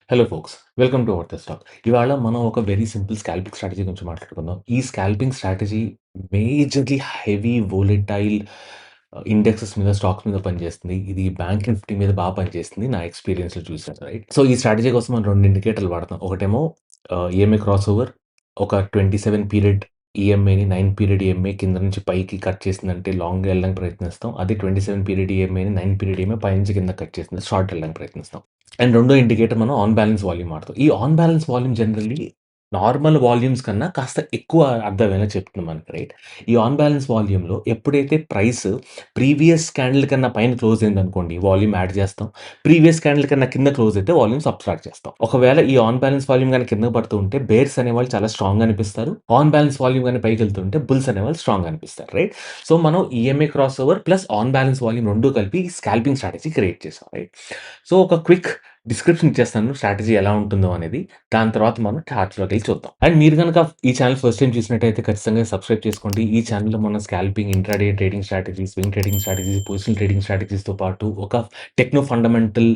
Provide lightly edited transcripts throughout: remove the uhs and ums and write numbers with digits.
Hello folks. Welcome to our the stack. ఇవాళ మనం ఒక వెరీ సింపుల్ స్కాల్పింగ్ స్ట్రాటజీ గురించి మాట్లాడుకుందాం. ఈ scalping strategy majorly heavy volatile indexes మీద, స్టాక్స్ మీద పనిచేస్తుంది. ఇది బ్యాంక్ నిఫ్టీ మీద పనిచేస్తుంది. నా ఎక్స్‌పీరియన్స్‌లో చూసాను. రైట్. సో, ఈ స్ట్రాటజీ కోసం మనం 2 ఇండికేటర్లు వాడతాం. ఒకటేమో ఈఎంఏ క్రాస్ ఓవర్. ఒక 27 పీరియడ్ ఈఎంఏని 9 పీరియడ్ ఈఎంఏ కింద నుంచి పైకి కట్ చేసిందంటే లాంగ్ ఎళ్ళడానికి ప్రయత్నిస్తాం. అదే 27 పీరియడ్ ఈఎంఏని 9 పీరియడ్ ఈఎంఏ పైనుంచి కిందకి కట్ చేసింది షార్ట్ ఎళ్ళడానికి ప్రయత్నిస్తాం. అండ్ రెండో ఇండికేటర్ మనం ఆన్ బ్యాలెన్స్ వాల్యూమ్ వాడతాం. ఈ on balance volume generally normal volumes కన్నా కాస్త ఎక్కువ అర్థమయ్యేలా చెప్తుంది మనకి. రైట్. ఈ ఆన్ బ్యాలెన్స్ వాల్యూమ్‌లో ఎప్పుడైతే ప్రైస్ ప్రీవియస్ క్యాండిల్ కన్నా పైన క్లోజ్ అయిందనుకోండి, వాల్యూమ్ యాడ్ చేస్తాం. ప్రీవియస్ క్యాండిల్ కన్నా కింద క్లోజ్ అయితే వాల్యూమ్ సబ్‌ట్రాక్ట్ చేస్తాం. ఒకవేళ ఈ ఆన్ బ్యాలెన్స్ వాల్యూమ్ గాని కిందకి పడుతూ ఉంటే బేర్స్ అనేవాళ్ళు చాలా స్ట్రాంగ్‌గా అనిపిస్తారు. ఆన్ బ్యాలెన్స్ వాల్యూమ్ గాని పైకెళ్తుంటే బుల్స్ అనేవాళ్ళు స్ట్రాంగ్‌గా అనిపిస్తారు. రైట్. సో, మనం EMA cross over plus on balance volume 2 కలిపి స్కాల్పింగ్ స్ట్రాటజీ క్రియేట్ చేసాం. రైట్. సో, ఒక క్విక్ డిస్క్రిప్షన్ ఇచ్చేస్తాను స్ట్రాటజీ ఎలా ఉంటుందో అనేది. దాని తర్వాత మనం చార్ట్స్‌లోకెళ్ళి చూద్దాం. అండ్ మీరు గనక ఈ ఛానెల్ ఫస్ట్ టైమ్ చూసినట్టయితే ఖచ్చితంగా సబ్స్క్రైబ్ చేసుకోండి. ఈ ఛానెల్‌లో మనం scalping, intraday trading strategies, swing trading strategies, positional trading స్ట్రాటజీస్‌తో పాటు ఒక టెక్నో ఫండమెంటల్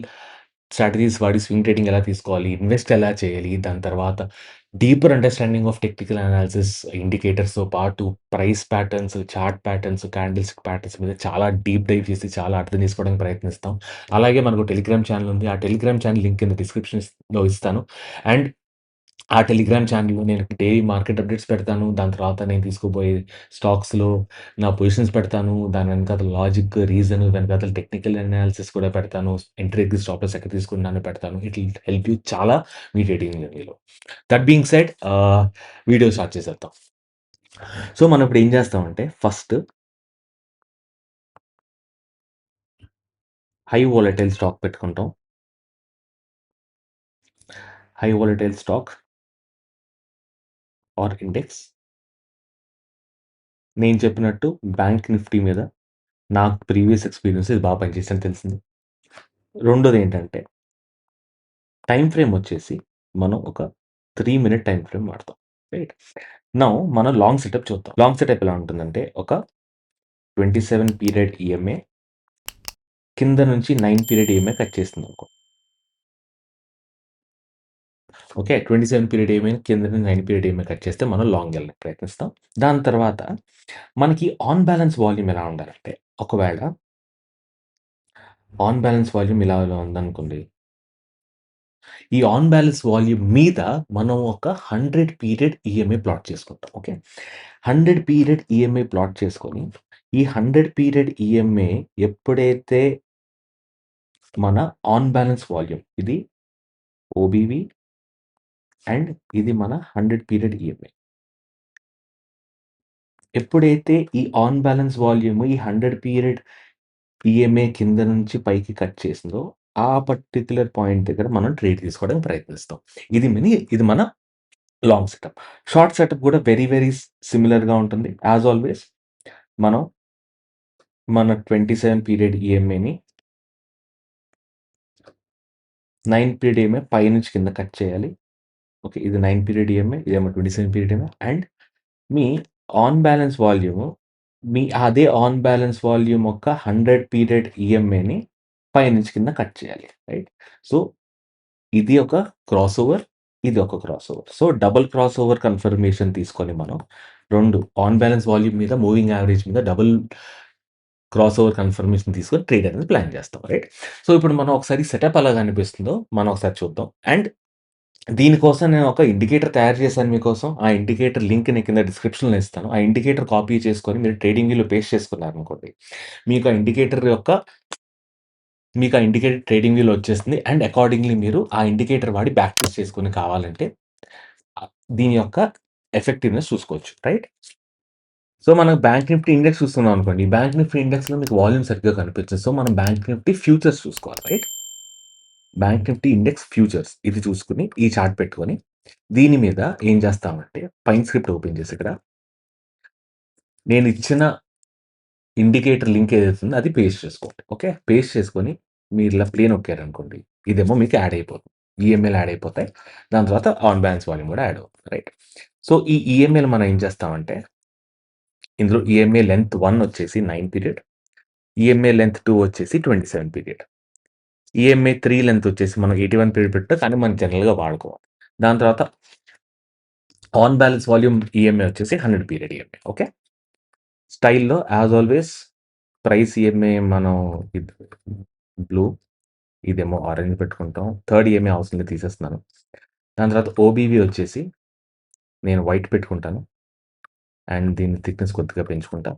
స్ట్రాటజీస్ వాడి స్వింగ్ ట్రేడింగ్ ఎలా తీసుకోవాలి, ఇన్వెస్ట్ ఎలా చేయాలి, దాని తర్వాత deeper understanding of technical analysis, ఇండికేటర్స్‌తో పాటు price patterns, chart patterns, candles patterns మీద చాలా డీప్ డైవ్ చేసి చాలా అర్థం చేసుకోవడానికి ప్రయత్నిస్తాం. అలాగే మనకు టెలిగ్రామ్ ఛానెల్ ఉంది. ఆ టెలిగ్రామ్ ఛానెల్ లింక్ కింద డిస్క్రిప్షన్స్‌లో ఇస్తాను. అండ్ ఆ టెలిగ్రామ్ ఛానెల్‌లో నేను డైలీ మార్కెట్ అప్డేట్స్ పెడతాను. దాని తర్వాత నేను తీసుకోబోయే స్టాక్స్‌లో నా పొజిషన్స్ పెడతాను. దాని వెనకాతల లాజిక్, రీజన్, వెనకాతల టెక్నికల్ అనాలిసిస్ కూడా పెడతాను. ఎంట్రీ ఎగ్జిట్ స్టాప్ లాస్ ఎక్కడ తీసుకున్నానో పెడతాను. ఇట్ విల్ హెల్ప్ యూ చాలా మీ ట్రేడింగ్ జర్నీలో. That being said video start చేసేద్దాం. సో, మనం ఇప్పుడు ఏం చేస్తామంటే ఫస్ట్ హై వోలటైల్ స్టాక్ పెట్టుకుంటాం. High volatile stock or index. నేను చెప్పినట్టు బ్యాంక్ నిఫ్టీ మీద నాకు ప్రీవియస్ ఎక్స్‌పీరియన్స్ ఇది పనిచేసిందని తెలిసింది. రెండోదేంటంటే టైమ్ ఫ్రేమ్ వచ్చేసి మనం ఒక 3 మినిట్ టైమ్ ఫ్రేమ్ వాడతాం. రైట్. నౌ మనం లాంగ్ సెటప్ చూద్దాం. లాంగ్ సెటప్ ఎలా ఉంటుందంటే ఒక 27 పీరియడ్ ఈఎంఏ కింద నుంచి 9 పీరియడ్ ఈఎంఏ కట్ చేస్తుందనుకో. ఓకే. 27 పీరియడ్ ఈఎంఏ కింద నుంచి 9 పీరియడ్ ఈఎంఏ కట్ చేస్తే మనం లాంగ్ ఎళ్ళడానికి ప్రయత్నిస్తాం. దాని తర్వాత మనకి ఆన్ బ్యాలెన్స్ వాల్యూమ్ ఎలా ఉండాలంటే ఒకవేళ ఆన్ బ్యాలెన్స్ వాల్యూమ్ ఇలా ఉందనుకోండి. ఈ ఆన్ బ్యాలెన్స్ వాల్యూమ్ మీద మనం ఒక 100 పీరియడ్ ఈఎంఐ ప్లాట్ చేసుకుంటాం. ఓకే. 100 పీరియడ్ ఈఎంఐ ప్లాట్ చేసుకొని, ఈ 100 పీరియడ్ ఈఎంఐ ఎప్పుడైతే మన ఆన్ బ్యాలెన్స్ వాల్యూమ్ ఇది ఓబీవీ అండ్ ఇది మన 100 పీరియడ్ ఈఎంఐ. ఎప్పుడైతే ఈ ఆన్ బ్యాలెన్స్ వాల్యూమ్ ఈ 100 పీరియడ్ ఈఎంఐ కింద నుంచి పైకి కట్ చేసిందో, ఆ పర్టిక్యులర్ పాయింట్ దగ్గర మనం ట్రేడ్ తీసుకోవడానికి ప్రయత్నిస్తాం. ఇది మన లాంగ్ సెటప్. షార్ట్ సెటప్ కూడా వెరీ, వెరీ సిమిలర్‌గా ఉంటుంది. యాస్ ఆల్‌వేస్ మనం మన 27 పీరియడ్ ఈఎంఐని 9 పీరియడ్ ఈఎంఐ పైనుంచి కింద కట్ చేయాలి. ఓకే. ఇది 9 పీరియడ్ ఈఎంఐ, ఇదేమో 27 పీరియడ్ ఈఎంఐ అండ్ మీ ఆన్ బ్యాలెన్స్ వాల్యూమ్ మీ అదే ఆన్ బ్యాలెన్స్ వాల్యూమ్ యొక్క 100 పీరియడ్ ఈఎంఐని పైనుంచి కింద కట్ చేయాలి. రైట్. సో, ఇది ఒక క్రాస్ ఓవర్. ఇది ఒక cross over. So, double cross over confirmation తీసుకొని మనం 2 ఆన్ బ్యాలెన్స్ వాల్యూమ్ మీద, మూవింగ్ యావరేజ్ మీద డబుల్ క్రాస్ ఓవర్ కన్ఫర్మేషన్ తీసుకొని ట్రేడ్ అనేది ప్లాన్ చేస్తాం. రైట్. సో, ఇప్పుడు మనం ఒకసారి సెటప్ ఎలా కనిపిస్తుందో మనం ఒకసారి చూద్దాం. అండ్ దీనికోసం నేను ఒక ఇండికేటర్ తయారు చేశాను మీకోసం. ఆ ఇండికేటర్ లింక్ నేను కింద డిస్క్రిప్షన్‌లో ఇస్తాను. ఆ ఇండికేటర్ కాపీ చేసుకొని మీరు ట్రేడింగ్ వ్యూలో పేస్ట్ చేసుకున్నారనుకోండి. మీకు ఆ ఇండికేటర్ యొక్క మీకు ఆ ఇండికేటర్ ట్రేడింగ్ వ్యూలో వచ్చేస్తుంది. అండ్ అకార్డింగ్‌లీ మీరు ఆ ఇండికేటర్ వాడి బ్యాక్ టెస్ట్ చేసుకొని కావాలంటే దీని యొక్క ఎఫెక్టివ్‌నెస్ చూసుకోవచ్చు. రైట్. సో, మనం బ్యాంక్ నిఫ్టీ ఇండెక్స్ చూస్తున్నాం అనుకోండి. బ్యాంక్ నిఫ్టీ ఇండెక్స్‌లో మీకు వాల్యూమ్ సరిగ్గా కనిపించదు. సో, మనం బ్యాంక్ నిఫ్టీ ఫ్యూచర్స్ చూసుకోవాలి. Right. Bank Nifty index futures ఇది చూసుకొని, ఈ చార్ట్ పెట్టుకొని, దీని మీద ఏం చేస్తామంటే పైన స్క్రిప్ట్ ఓపెన్ చేసి ఇక్కడ నేను ఇచ్చిన ఇండికేటర్ లింక్ ఏదైతే ఉందో అది పేస్ట్ చేసుకోండి. ఓకే. పేస్ట్ చేసుకొని మీరు ఇలా ప్లే నొక్కారనుకోండి. ఇదేమో మీకు యాడ్ అయిపోతుంది. ఈఎంఐలు యాడ్ అయిపోతాయి. దాని తర్వాత ఆన్ బ్యాలెన్స్ వాల్యూమ్ కూడా యాడ్ అవుతుంది. రైట్. సో, ఈ ఈఎంఐలు మనం ఏం చేస్తామంటే ఇందులో ఈఎంఐ లెంత్ 1 వచ్చేసి 9 పీరియడ్. ఈఎంఐ లెంత్ 2 వచ్చేసి 27 పీరియడ్. ఈఎంఐ 3 లెంత్ వచ్చేసి మనం 81 పీరియడ్ పెట్టాం. కానీ మనం జనరల్‌గా వాడుకోవాలి. దాని తర్వాత ఆన్ బ్యాలెన్స్ వాల్యూమ్ ఈఎంఐ వచ్చేసి 100 పీరియడ్ ఈఎంఐ. ఓకే. స్టైల్‌లో యాస్ ఆల్‌వేస్ ప్రైస్ ఈఎంఐ మనం ఇది బ్లూ, ఇదేమో ఆరెంజ్ పెట్టుకుంటాం. థర్డ్ ఈఎంఐ అవసరం లేదు తీసేస్తున్నాను. దాని తర్వాత ఓబీవీ వచ్చేసి నేను వైట్ పెట్టుకుంటాను. అండ్ దీని థిక్‌నెస్ కొద్దిగా పెంచుకుంటా.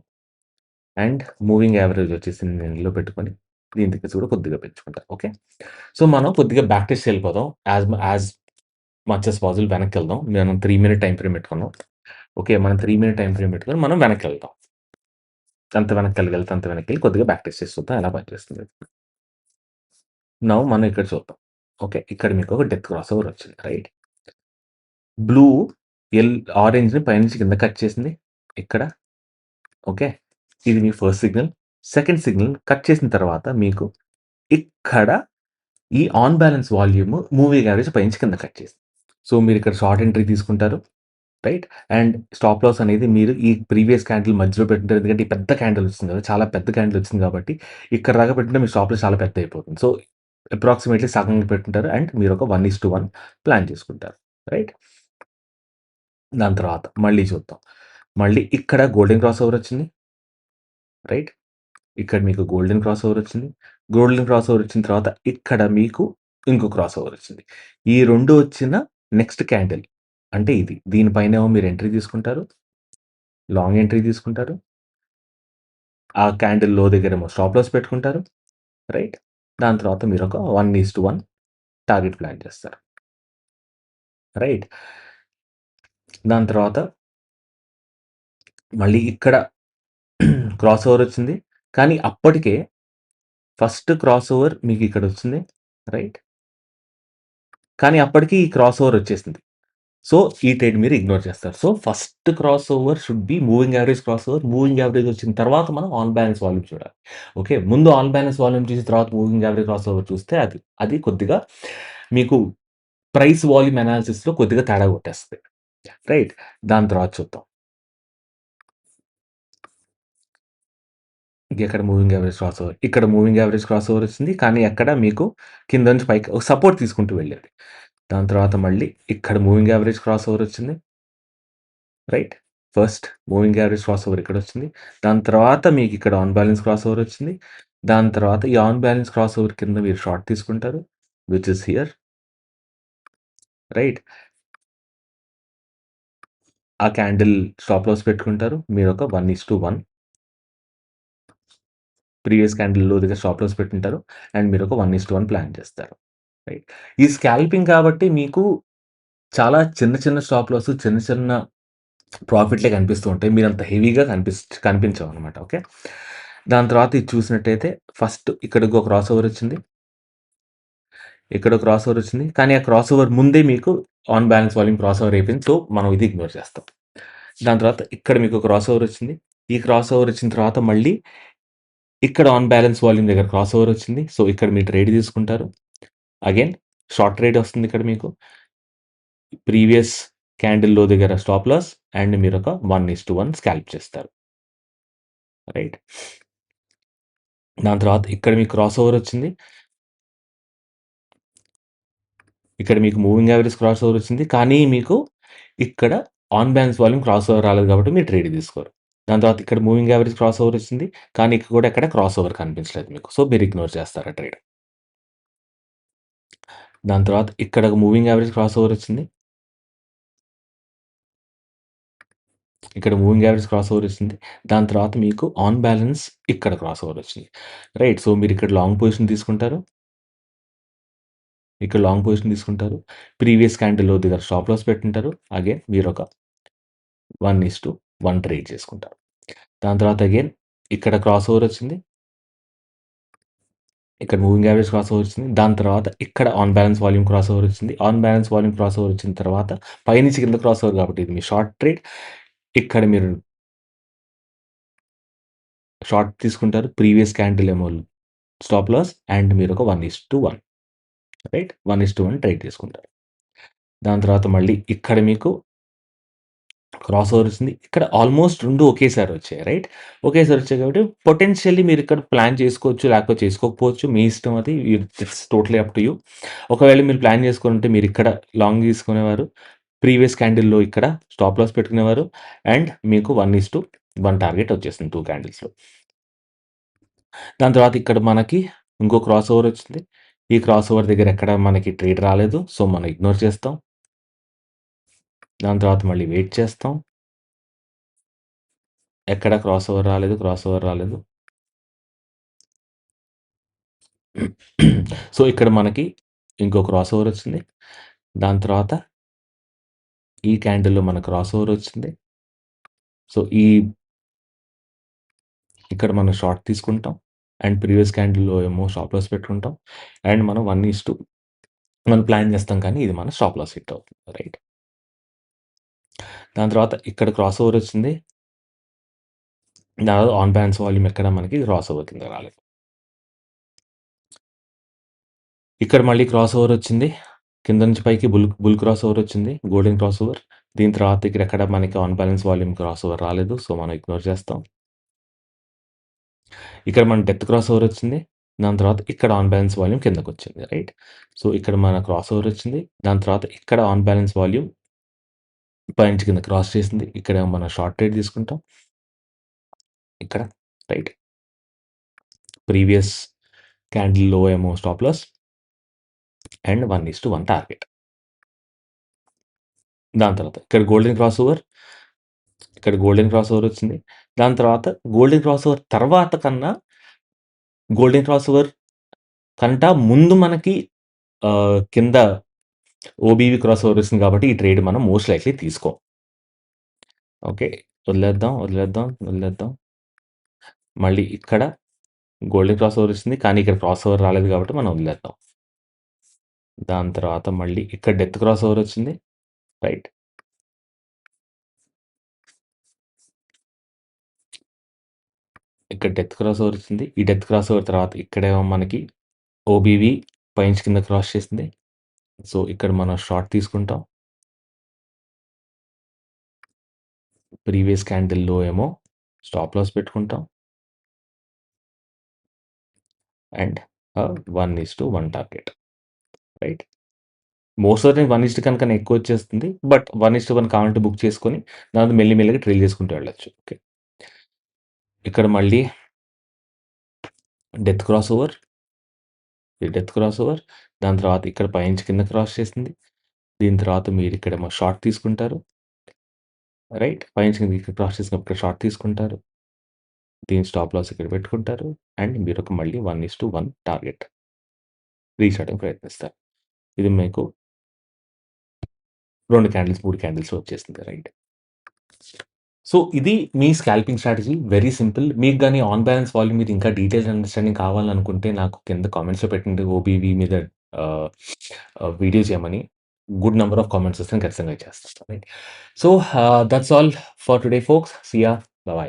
అండ్ మూవింగ్ యావరేజ్ వచ్చేసి నేను యెల్లో పెట్టుకొని దీని థిక్‌నెస్ కూడా కొద్దిగా పెంచుకుంటా. ఓకే. సో, మనం కొద్దిగా బ్యాక్ టెస్ట్‌కి వెళ్ళిపోదాం. యాస్ మచ్ యాస్ పాసిబుల్ వెనక్కెళ్దాం. మనం 3 మినిట్ టైమ్ ఫ్రేమ్ పెట్టుకున్నాం. ఓకే. మనం 3 మినిట్ టైమ్ ఫ్రేమ్ పెట్టుకొని మనం వెనక్కెళ్దాం. ఎంత వెనక్కెళ్ళగలిగితే అంత వెనక్కెళ్ళి కొద్దిగా బ్యాక్ టెస్ట్ చేసి చూద్దాం ఎలా పనిచేస్తుంది. నౌ మనం ఇక్కడ చూద్దాం. ఓకే. ఇక్కడ మీకు ఒక డెత్ క్రాస్ ఓవర్ వచ్చింది. రైట్. బ్లూ ఎల్ ఆరెంజ్‌ని పైనుంచి కింద కట్ చేసింది. ఇక్కడ. ఓకే. ఇది మీ first signal. Second signal cut చేసిన తర్వాత మీకు ఇక్కడ ఈ on balance volume moving average పైనుంచి కింద కట్ చేసింది. సో, మీరిక్కడ షార్ట్ ఎంట్రీ తీసుకుంటారు. రైట్. అండ్ స్టాప్ లాస్ అనేది మీరు ఈ ప్రీవియస్ క్యాండిల్ మధ్యలో పెట్టుంటారు. ఎందుకంటే ఈ పెద్ద క్యాండిల్ వచ్చింది కదా! చాలా పెద్ద క్యాండిల్ వచ్చింది కాబట్టి ఇక్కడ దాకా పెట్టుకుంటే మీ స్టాప్ లాస్ చాలా పెద్దదయిపోతుంది. సో, అప్రాక్సిమేట్‌లీ సగం పెట్టుంటారు. అండ్ మీరొక 1:1 ప్లాన్ చేసుకుంటారు. రైట్. దాని తర్వాత మళ్ళీ చూద్దాం. మళ్ళీ ఇక్కడ గోల్డెన్ క్రాస్ ఓవర్ వచ్చింది. రైట్. ఇక్కడ మీకు గోల్డెన్ క్రాస్ ఓవర్ వచ్చింది. గోల్డెన్ క్రాస్ ఓవర్ వచ్చిన తర్వాత ఇక్కడ మీకు ఇంకో క్రాస్ ఓవర్ వచ్చింది. ఈ 2 వచ్చిన నెక్స్ట్ క్యాండిల్ అంటే ఇది. దీని పైనేమో మీరు ఎంట్రీ తీసుకుంటారు. లాంగ్ ఎంట్రీ తీసుకుంటారు. ఆ క్యాండిల్ లో దగ్గరేమో స్టాప్ లాస్ పెట్టుకుంటారు. రైట్. దాని తర్వాత మీరొక 1:1 టార్గెట్ ప్లాన్ చేస్తారు. రైట్. దాని తర్వాత మళ్ళీ ఇక్కడ క్రాస్ ఓవర్ వచ్చింది. కానీ అప్పటికే ఫస్ట్ క్రాస్ ఓవర్ మీకిక్కడొచ్చింది. రైట్. కానీ అప్పటికి ఈ క్రాస్ ఓవర్ వచ్చేసింది. సో, ఈ ట్రేడ్ మీరు ఇగ్నోర్ చేస్తారు. So, first cross over should be moving average cross over. Moving average వచ్చిన తర్వాత మనం ఆన్ బ్యాలెన్స్ వాల్యూమ్ చూడాలి. ఓకే. ముందు ఆన్ బ్యాలెన్స్ వాల్యూమ్ చూసి తర్వాత మూవింగ్ యావరేజ్ క్రాస్ ఓవర్ చూస్తే అది కొద్దిగా మీకు ప్రైస్ వాల్యూమ్ అనాలిసిస్‌లో కొద్దిగా తేడా కొట్టేస్తది. రైట్. దాని తర్వాత చూద్దాం. ఇక్కడ మూవింగ్ యావరేజ్ క్రాస్ ఓవర్. ఇక్కడ మూవింగ్ యావరేజ్ క్రాస్ ఓవర్ వచ్చింది. కానీ అక్కడ మీకు కింద నుంచి పైకి ఒక సపోర్ట్ తీసుకుంటూ వెళ్ళింది. దాని తర్వాత మళ్ళీ ఇక్కడ మూవింగ్ యావరేజ్ క్రాస్ ఓవర్ వచ్చింది. Right. First moving average crossover ఇక్కడొచ్చింది. దాని తర్వాత మీకిక్కడ ఆన్ బ్యాలెన్స్ క్రాస్ ఓవర్ వచ్చింది. దాని తర్వాత ఈ ఆన్ బ్యాలెన్స్ క్రాస్ ఓవర్ కింద మీరు షార్ట్ తీసుకుంటారు. Which is here. రైట్. ఆ క్యాండిల్ స్టాప్ లాస్ పెట్టుకుంటారు. మీరొక 1:1 ప్రీవియస్ క్యాండిల్‌లో దగ్గర స్టాప్ లాస్ పెట్టుంటారు. అండ్ మీరొక 1:1 ప్లాన్ చేస్తారు. రైట్. ఈ స్కాల్పింగ్ కాబట్టి మీకు చాలా చిన్న చిన్న స్టాప్ లాస్, చిన్న చిన్న ప్రాఫిట్‌లే కనిపిస్తూ ఉంటాయి. మీరంత హెవీగా కనిపించవనమాట. ఓకే. దాని తర్వాత ఇది చూసినట్టయితే ఫస్ట్ ఇక్కడికో క్రాస్ ఓవర్ వచ్చింది. ఇక్కడ క్రాస్ ఓవర్ వచ్చింది. కానీ ఆ క్రాస్ ఓవర్ ముందే మీకు on balance volume cross over అయిపోయింది. సో, మనం ఇది ఇగ్నోర్ చేస్తాం. దాని తర్వాత ఇక్కడ మీకు క్రాస్ ఓవర్ వచ్చింది. ఈ క్రాస్ ఓవర్ వచ్చిన తర్వాత మళ్ళీ ఇక్కడ ఆన్ బ్యాలెన్స్ వాల్యూమ్ దగ్గర క్రాస్ ఓవర్ వచ్చింది. సో, ఇక్కడ మీరు ట్రేడ్ తీసుకుంటారు. అగైన్ షార్ట్ ట్రేడ్ వస్తుంది ఇక్కడ మీకు. ప్రీవియస్ క్యాండిల్ లో దగ్గర స్టాప్ లాస్ అండ్ మీరొక 1:1 స్కాల్ప్ చేస్తారు. రైట్. దాని తర్వాత ఇక్కడ మీకు క్రాస్ ఓవర్ వచ్చింది. ఇక్కడ మీకు మూవింగ్ యావరేజ్ క్రాస్ ఓవర్ వచ్చింది. కానీ మీకు ఇక్కడ on balance volume cross over రాలేదు కాబట్టి మీరు ట్రేడ్ తీసుకోరు. దాని తర్వాత ఇక్కడ మూవింగ్ యావరేజ్ క్రాస్ ఓవర్ వచ్చింది. కానీ ఇక్కడ కూడా ఎక్కడ క్రాస్ ఓవర్ కనిపించలేదు మీకు. సో, మీరు ఇగ్నోర్ చేస్తారు ఆ ట్రేడ్. దాని తర్వాత ఇక్కడ మూవింగ్ యావరేజ్ క్రాస్ ఓవర్ వచ్చింది. ఇక్కడ మూవింగ్ యావరేజ్ క్రాస్ ఓవర్ వచ్చింది. దాని తర్వాత మీకు ఆన్ బ్యాలెన్స్ ఇక్కడ క్రాస్ ఓవర్ వచ్చింది. రైట్. సో, మీరు ఇక్కడ లాంగ్ పొజిషన్ తీసుకుంటారు. ఇక్కడ లాంగ్ పొజిషన్ తీసుకుంటారు. ప్రీవియస్ క్యాండిల్‌లో దగ్గర స్టాప్ లాస్ పెట్టుంటారు. అగైన్ మీరొక 1:1 ట్రేడ్ చేసుకుంటారు. దాని తర్వాత అగైన్ ఇక్కడ క్రాస్ ఓవర్ వచ్చింది. ఇక్కడ మూవింగ్ యావరేజ్ క్రాస్ ఓవర్ వచ్చింది. దాని తర్వాత ఇక్కడ on balance volume crossover వచ్చింది. On balance volume crossover వచ్చిన తర్వాత పైనుంచి కింద క్రాస్ ఓవర్ కాబట్టి ఇది మీ షార్ట్ ట్రేడ్. ఇక్కడ మీరు షార్ట్ తీసుకుంటారు. ప్రీవియస్ క్యాండిల్ ఏమో స్టాప్ లాస్ అండ్ మీరొక 1:1 రైట్. 1:1 ట్రేడ్ తీసుకుంటారు. దాని తర్వాత మళ్ళీ ఇక్కడ మీకు క్రాస్ ఓవర్ వచ్చింది. ఇక్కడ ఆల్మోస్ట్ 2 ఒకేసారి వచ్చాయి. రైట్? ఒకేసారి వచ్చాయి కాబట్టి పొటెన్షియల్లీ మీరిక్కడ ప్లాన్ చేసుకోవచ్చు. లేకపోతే చేసుకోకపోవచ్చు. మీ ఇష్టం అది. It's totally up to you. ఒకవేళ మీరు ప్లాన్ చేసుకొనుంటే మీరిక్కడ లాంగ్ తీసుకునేవారు. ప్రీవియస్ క్యాండిల్‌లో ఇక్కడ స్టాప్ లాస్ పెట్టుకునేవారు. అండ్ మీకు 1:1 టార్గెట్ వచ్చేసింది 2 క్యాండిల్స్‌లో. దాని తర్వాత ఇక్కడ మనకి ఇంకో క్రాస్ ఓవర్ వచ్చింది. ఈ క్రాస్ ఓవర్ దగ్గర ఎక్కడ మనకి ట్రేడ్ రాలేదు. సో, మనం ఇగ్నోర్ చేస్తాం. దాని తర్వాత మళ్ళీ వెయిట్ చేస్తాం. ఎక్కడ క్రాస్ ఓవర్ రాలేదు. క్రాస్ ఓవర్ రాలేదు. సో, ఇక్కడ మనకి ఇంకో క్రాస్ ఓవర్ వచ్చింది. దాని తర్వాత ఈ క్యాండిల్‌లో మన క్రాస్ ఓవర్ వచ్చింది. సో, ఇక్కడ మనం షార్ట్ తీసుకుంటాం. అండ్ ప్రీవియస్ క్యాండిల్‌లో ఏమో స్టాప్ లాస్ పెట్టుకుంటాం. అండ్ మనం 1:2 మనం ప్లాన్ చేస్తాం కానీ ఇది మన స్టాప్ లాస్ హిట్ అవుతుంది. రైట్? దాని తర్వాత ఇక్కడ క్రాస్ ఓవర్ వచ్చింది. దాని తర్వాత ఆన్ బ్యాలెన్స్ వాల్యూమ్ ఎక్కడ మనకి క్రాస్ ఓవర్ కింద రాలేదు. ఇక్కడ మళ్ళీ క్రాస్ ఓవర్ వచ్చింది. కింద నుంచి పైకి బుల్ క్రాస్ ఓవర్ వచ్చింది. Golden cross over. దీని తర్వాత ఇక్కడ ఎక్కడ మనకి on balance volume cross over రాలేదు. సో, మనం ఇగ్నోర్ చేస్తాం. ఇక్కడ మన డెప్త్ క్రాస్ ఓవర్ వచ్చింది. దాని తర్వాత ఇక్కడ ఆన్ బ్యాలెన్స్ వాల్యూమ్ కిందకొచ్చింది. రైట్? సో, ఇక్కడ మన క్రాస్ ఓవర్ వచ్చింది. దాని తర్వాత ఇక్కడ ఆన్ బ్యాలెన్స్ వాల్యూమ్ పైనుంచి కింద క్రాస్ చేసింది. ఇక్కడ మనం షార్ట్ ట్రేడ్ తీసుకుంటాం. ఇక్కడ రైట్? ప్రీవియస్ క్యాండిల్‌లో ఏమో స్టాప్ లాస్ అండ్ 1:1 టార్గెట్. దాని తర్వాత ఇక్కడ గోల్డెన్ క్రాస్ ఓవర్. ఇక్కడ గోల్డెన్ క్రాస్ ఓవర్ వచ్చింది. దాని తర్వాత గోల్డెన్ క్రాస్ ఓవర్ తర్వాత కన్నా గోల్డెన్ క్రాస్ ఓవర్ కంటా ముందు మనకి కింద ఓబీవీ క్రాస్ ఓవర్ వచ్చింది కాబట్టి ఈ ట్రేడ్ మనం మోస్ట్ లైక్లీ తీసుకోం. ఓకే. వదిలేద్దాం. మళ్ళీ ఇక్కడ గోల్డెన్ క్రాస్ ఓవర్ వచ్చింది. కానీ ఇక్కడ క్రాస్ ఓవర్ రాలేదు కాబట్టి మనం వదిలేద్దాం. దాని తర్వాత మళ్ళీ ఇక్కడ డెత్ క్రాస్ ఓవర్ వచ్చింది. రైట్? ఇక్కడ డెత్ క్రాస్ ఓవర్ వచ్చింది. ఈ డెత్ క్రాస్ ఓవర్ తర్వాత ఇక్కడేమో మనకి ఓబీవీ పైనుంచి కింద క్రాస్ చేసింది. సో, ఇక్కడ మనం షార్ట్ తీసుకుంటాం. ప్రీవియస్ క్యాండిల్‌లో ఏమో స్టాప్ లాస్ పెట్టుకుంటాం. And 1:1 target. Right? Most of the time 1:1 కన్నా ఎక్కువ వచ్చేస్తుంది. బట్ 1:1 కావాలంటే బుక్ చేసుకొని దాని మెల్లిగా ట్రైల్ చేసుకుంటూ వెళ్ళొచ్చు. ఓకే. ఇక్కడ మళ్ళీ డెత్ క్రాస్ ఓవర్. ఈ డెత్ క్రాస్ ఓవర్. దాని తర్వాత ఇక్కడ పైనుంచి కింద క్రాస్ చేసింది. దీని తర్వాత మీరిక్కడేమో షార్ట్ తీసుకుంటారు. రైట్? పైనుంచి కిందకి ఇక్కడ క్రాస్ చేసినప్పుడు ఇక్కడ షార్ట్ తీసుకుంటారు. దీని స్టాప్ లాస్ ఇక్కడ పెట్టుకుంటారు. అండ్ మీరొక మళ్ళీ 1:1 టార్గెట్ రీచ్ అవ్వడానికి ప్రయత్నిస్తారు. ఇది మీకు 2 క్యాండిల్స్, 3 క్యాండిల్స్‌లో వచ్చేసింది. రైట్? సో, ఇది మీ స్కాల్పింగ్ స్ట్రాటజీ. Very simple. మీకు గాని ఆన్ బ్యాలెన్స్ వాల్యూమ్ మీద ఇంకా డీటెయిల్డ్ అండర్‌స్టాండింగ్ కావాలనుకుంటే నాకు కింద కామెంట్స్‌లో పెట్టండి. ఓబీవీ మీద ఆహ్, వీడియో చేయమని. గుడ్ నంబర్ ఆఫ్ కామెంట్స్ వస్తే నేను ఖచ్చితంగా చేస్తాను. Right? So, that's all for today folks. See you. By.